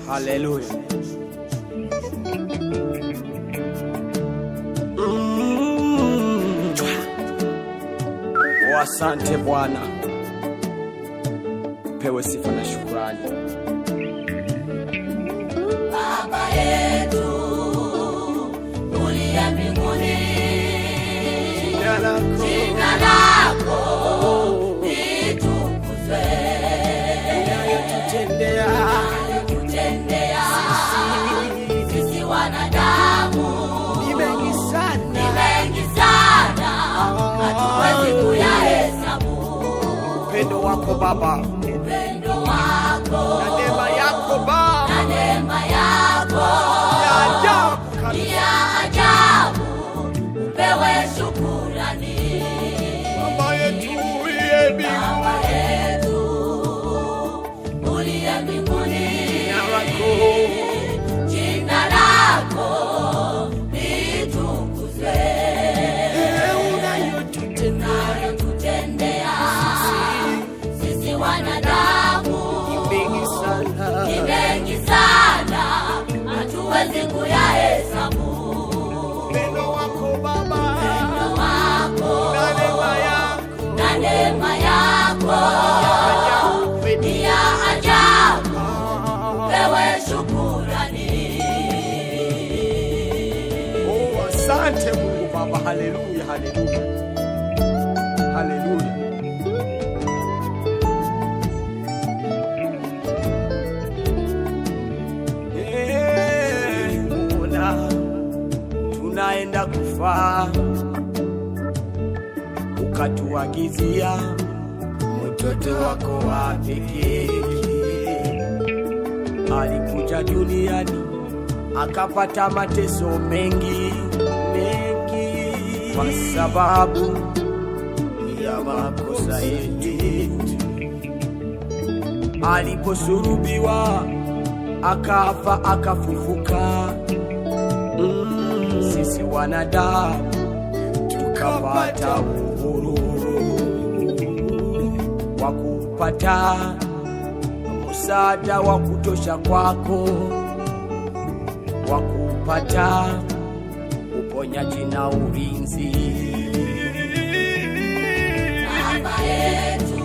Hallelujah. Asante Bwana, pewe sifa na shukrani. Baba yetu uliye mbinguni, jina lako litukuzwe. Unayotutendea sisi wanadamu ni mengi sana, hatuwezi kuyahesabu. Upendo wako Baba, upendo wako na neema yako Baba, na neema yako ni ya ajabu, upewe shukrani. Baba yetu uliye mbinguni, jina lako litukuzwe. Unayotutendea sisi wanadamu ni mengi sana, hatuwezi kuyahesabu. upendo wako Baba, na neema yako ni ya ajabu, pewe shukrani. Asante Mungu Baba. Haleluya, haleluya, haleluya. Tunaenda kufa, ukatuagizia mtoto wako wa pekee. Alikuja duniani akapata mateso mengi kwa sababu ya makosa yetu. Aliposulubiwa akafa akafufuka, sisi wanadamu tukapata uhuru wa kupata msaada wa kutosha kwako, wa kupata uponyaji na ulinzi. Baba yetu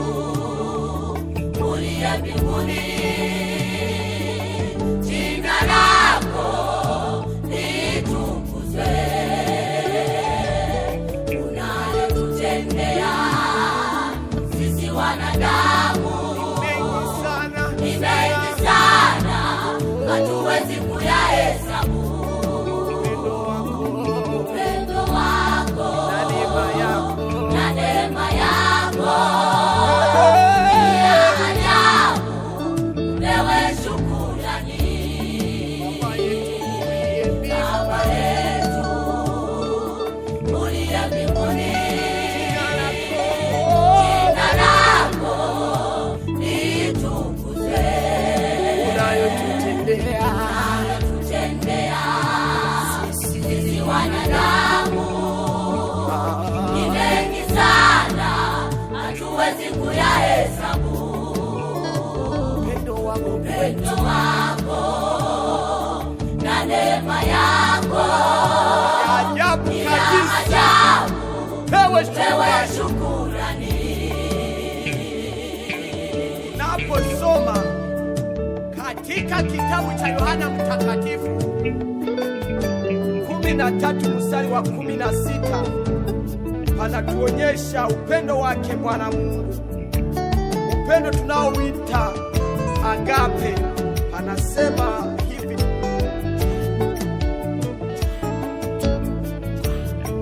uliye mbinguni, jina lako litukuzwe. Unayotutendea sisi wanadamu ni mengi sana, hatuwezi kuyahesabu. Upendo wako na neema yako ni ya ajabu, pewe shukrani. Baba yetu uliye mbinguni, jina lako litukuzwe. Unayotutendea sisi wanadamu ni mengi sana, hatuwezi kuyahesabu. Upendo wako na neema yako ni ya ajabu, pewe shukrani. Naposoma katika kitabu cha Yohana Mtakatifu 13 mstari wa 16, panatuonyesha upendo wake Bwana Mungu, upendo tunaoita agape. Anasema hivi: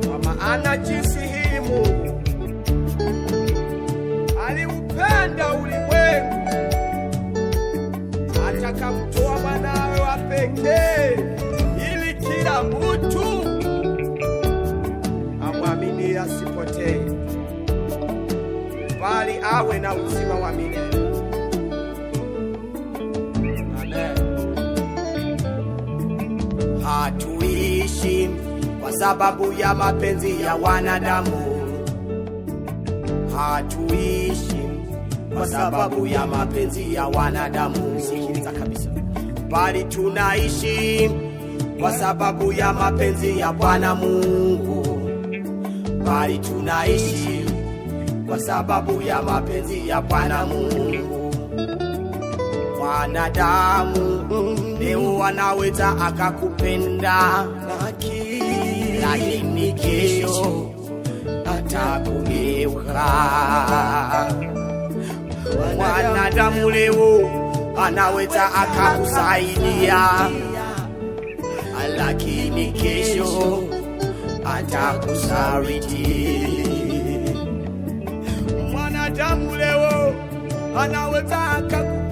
kwa maana jinsi hii Mungu aliupenda ulimwengu akamtoa mwanawe wa pekee, ili kila mtu amwamini asipotee, bali awe na uzima wa milele. Amen. hatuishi kwa sababu ya mapenzi ya wanadamu, hatuishi kwa sababu ya mapenzi ya wanadamu. Sikiliza kabisa, bali tunaishi kwa sababu ya mapenzi ya Bwana Mungu, bali tunaishi kwa sababu ya mapenzi ya Bwana Mungu. Wanadamu leo wanaweza akakupenda, lakini kesho atakugeuka. Wanadamu leo anaweza akakusaidia, lakini kesho atakusaliti. Mwanadamu leo anaweza akakusaidia,